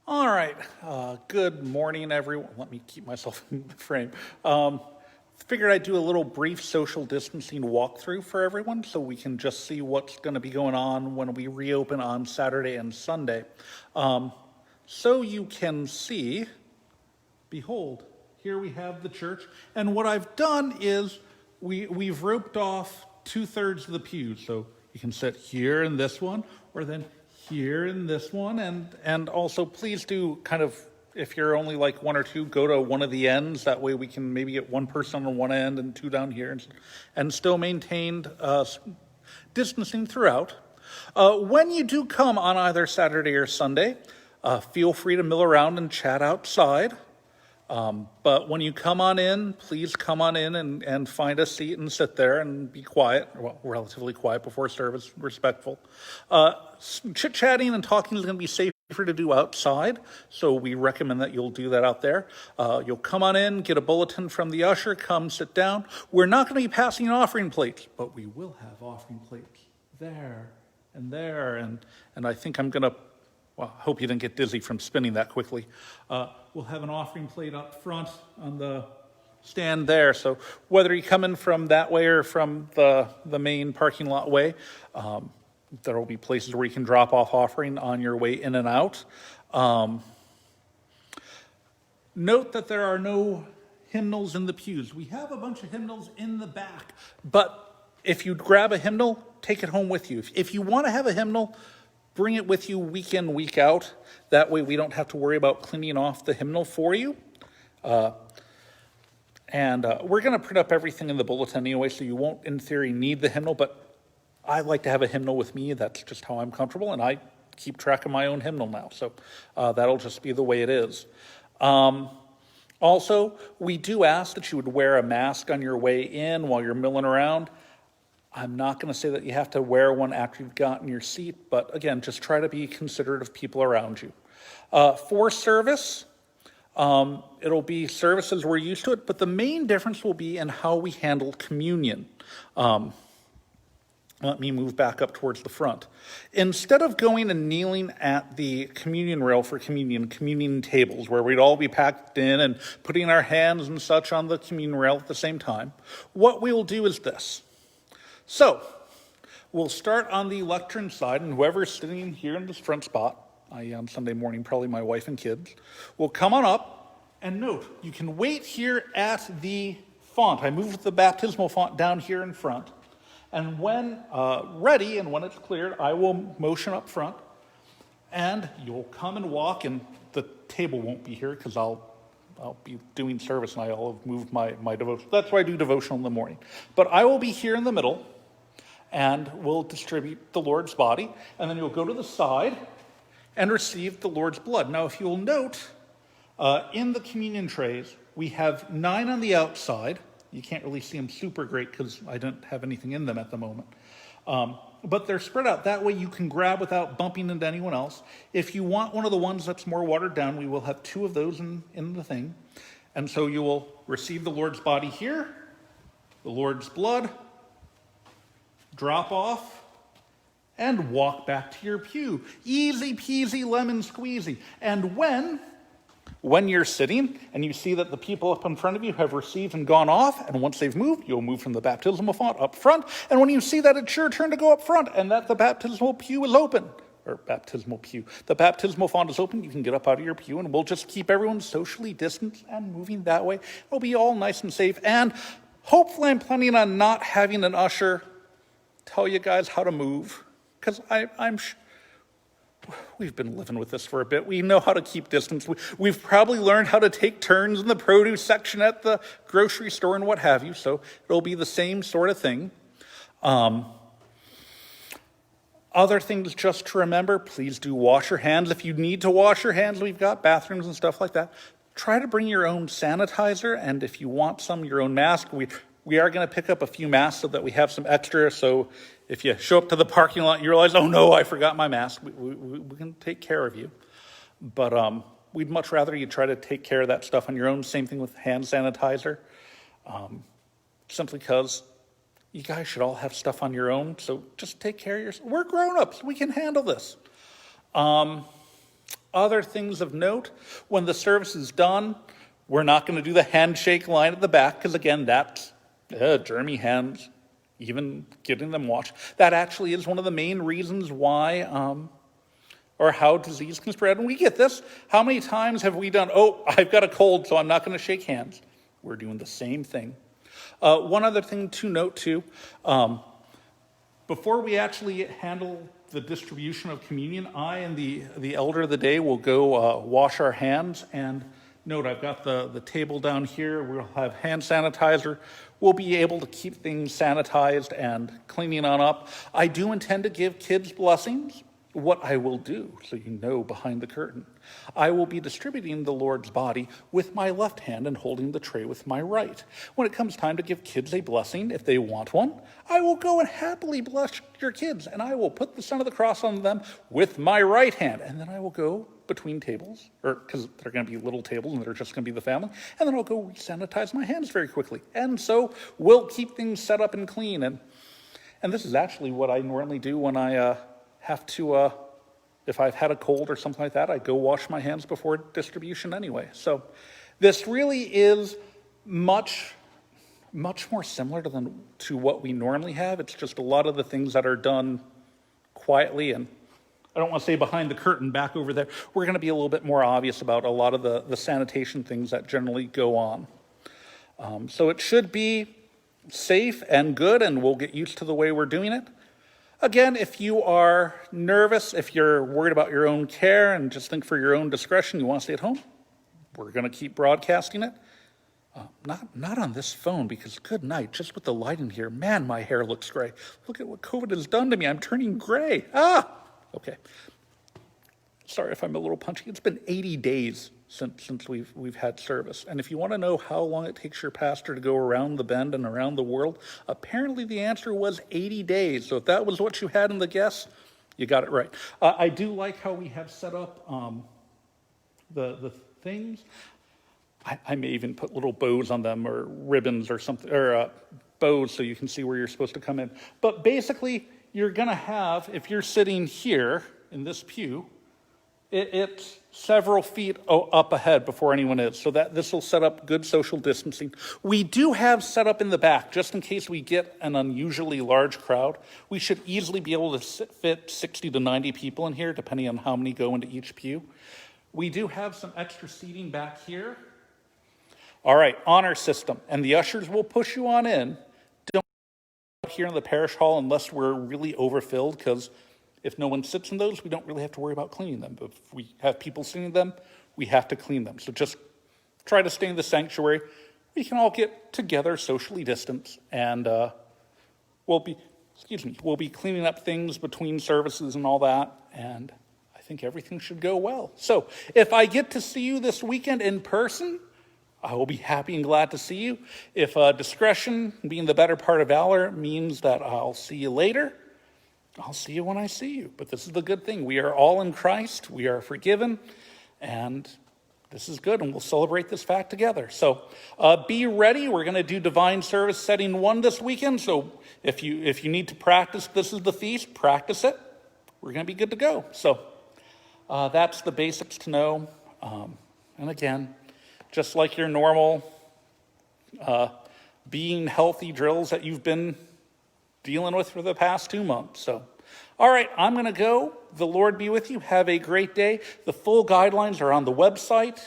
All right. Good morning, everyone. Let me keep myself in the frame. Figured I'd do a little brief social distancing walkthrough for everyone so we can just see what's going to be going on when we reopen on Saturday and Sunday. So you can see, behold, here we have the church. And what I've done is we've roped off 2/3 of the pews. So you can sit here in this one, or then here in this one. And also please do kind of, if you're only like one or two, go to one of the ends. That way we can maybe get one person on one end and two down here and still maintain distancing throughout. When you do come on either Saturday or Sunday, feel free to mill around and chat outside. But when you come on in, please come on in and find a seat and sit there and be quiet, well, relatively quiet before service, respectful. Chit-chatting and talking is going to be safer to do outside, so we recommend that you'll do that out there. You'll come on in, get a bulletin from the usher, come sit down. We're not going to be passing offering plates, but we will have offering plates there and there, and I think I'm going to, well, I hope you didn't get dizzy from spinning that quickly. We'll have an offering plate up front on the stand there. So whether you come in from that way or from the main parking lot way, there will be places where you can drop off offering on your way in and out. Note that there are no hymnals in the pews. We have a bunch of hymnals in the back, but if you grab a hymnal, take it home with you. If you want to have a hymnal, bring it with you week in, week out. That way we don't have to worry about cleaning off the hymnal for you. We're going to print up everything in the bulletin anyway, so you won't, in theory, need the hymnal, but I like to have a hymnal with me. That's just how I'm comfortable, and I keep track of my own hymnal now, so that'll just be the way it is. Also, we do ask that you would wear a mask on your way in while you're milling around. I'm not going to say that you have to wear one after you've gotten your seat, but again, just try to be considerate of people around you. For service, it'll be service as we're used to it, but the main difference will be in how we handle communion. Let me move back up towards the front. Instead of going and kneeling at the communion rail for communion tables, where we'd all be packed in and putting our hands and such on the communion rail at the same time, what we will do is this. So, we'll start on the lectern side, and whoever's sitting here in this front spot, i.e. on Sunday morning, probably my wife and kids, will come on up, and note, you can wait here at the font. I moved the baptismal font down here in front, and when ready, and when it's cleared, I will motion up front, and you'll come and walk, and the table won't be here, because I'll be doing service, and I'll have moved my devotion. That's why I do devotional in the morning. But I will be here in the middle, and we'll distribute the Lord's body, and then you'll go to the side and receive the Lord's blood. Now, if you'll note, in the communion trays, we have 9 on the outside. You can't really see them super great because I don't have anything in them at the moment. But they're spread out. That way you can grab without bumping into anyone else. If you want one of the ones that's more watered down, we will have 2 of those in the thing. And so you will receive the Lord's body here, the Lord's blood, drop off, and walk back to your pew. Easy peasy lemon squeezy. And when you're sitting and you see that the people up in front of you have received and gone off, and once they've moved, you'll move from the baptismal font up front. And when you see that it's your turn to go up front and that the baptismal pew is open, the baptismal font is open, you can get up out of your pew, and we'll just keep everyone socially distanced and moving that way. It'll be all nice and safe. And hopefully I'm planning on not having an usher tell you guys how to move, because we've been living with this for a bit. We know how to keep distance. We've probably learned how to take turns in the produce section at the grocery store and what have you, so it'll be the same sort of thing. Other things just to remember, please do wash your hands. If you need to wash your hands, we've got bathrooms and stuff like that. Try to bring your own sanitizer, and if you want some, your own mask. We are going to pick up a few masks so that we have some extra, so if you show up to the parking lot and you realize, oh no, I forgot my mask, we can take care of you. But we'd much rather you try to take care of that stuff on your own. Same thing with hand sanitizer. Simply because you guys should all have stuff on your own, so just take care of yourself. We're grown-ups. We can handle this. Other things of note, when the service is done, we're not going to do the handshake line at the back, because again, that's germy hands, even getting them washed. That actually is one of the main reasons why or how disease can spread. And we get this. How many times have we done, oh, I've got a cold, so I'm not going to shake hands. We're doing the same thing. One other thing to note too, before we actually handle the distribution of communion, I and the elder of the day will go wash our hands. And note, I've got the table down here. We'll have hand sanitizer. We'll be able to keep things sanitized and cleaning on up. I do intend to give kids blessings. What I will do, so you know behind the curtain, I will be distributing the Lord's body with my left hand and holding the tray with my right. When it comes time to give kids a blessing, if they want one, I will go and happily bless your kids, and I will put the sign of the cross on them with my right hand. And then I will go between tables, or because they're going to be little tables and they're just going to be the family, and then I'll go sanitize my hands very quickly. And so we'll keep things set up and clean. And this is actually what I normally do when I have to, if I've had a cold or something like that, I go wash my hands before distribution anyway. So this really is much more similar to what we normally have. It's just a lot of the things that are done quietly, and I don't want to say behind the curtain back over there. We're going to be a little bit more obvious about a lot of the sanitation things that generally go on. So it should be safe and good, and we'll get used to the way we're doing it. Again, if you are nervous, if you're worried about your own care and just think for your own discretion, you want to stay at home, we're going to keep broadcasting it. Not on this phone, because good night, just with the light in here, man, my hair looks gray. Look at what COVID has done to me. I'm turning gray. Okay. Sorry if I'm a little punchy. It's been 80 days since we've had service. And if you want to know how long it takes your pastor to go around the bend and around the world, apparently the answer was 80 days. So if that was what you had in the guess, you got it right. I do like how we have set up the things. I may even put little bows on them, or ribbons or something, or bows, so you can see where you're supposed to come in. But basically, you're going to have, if you're sitting here in this pew, it's several feet up ahead before anyone is, so that this will set up good social distancing. We do have set up in the back, just in case we get an unusually large crowd. We should easily be able to fit 60 to 90 people in here, depending on how many go into each pew. We do have some extra seating back here. All right, honor system, and the ushers will push you on in. Don't here in the parish hall unless we're really overfilled, because if no one sits in those, we don't really have to worry about cleaning them. But if we have people sitting in them, we have to clean them. So just try to stay in the sanctuary. We can all get together, socially distanced, and we'll be cleaning up things between services and all that, and I think everything should go well. So if I get to see you this weekend in person, I will be happy and glad to see you. If discretion, being the better part of valor, means that I'll see you later, I'll see you when I see you. But this is the good thing. We are all in Christ. We are forgiven. And this is good. And we'll celebrate this fact together. So be ready. We're going to do Divine Service Setting 1 this weekend. So if you need to practice, this is the feast, practice it. We're going to be good to go. So that's the basics to know. And again, just like your normal being healthy drills that you've been dealing with for the past 2 months. So, all right, I'm going to go. The Lord be with you. Have a great day. The full guidelines are on the website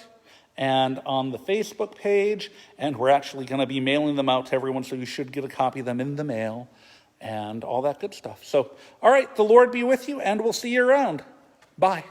and on the Facebook page, and we're actually going to be mailing them out to everyone, so you should get a copy of them in the mail and all that good stuff. So, all right, the Lord be with you, and we'll see you around. Bye.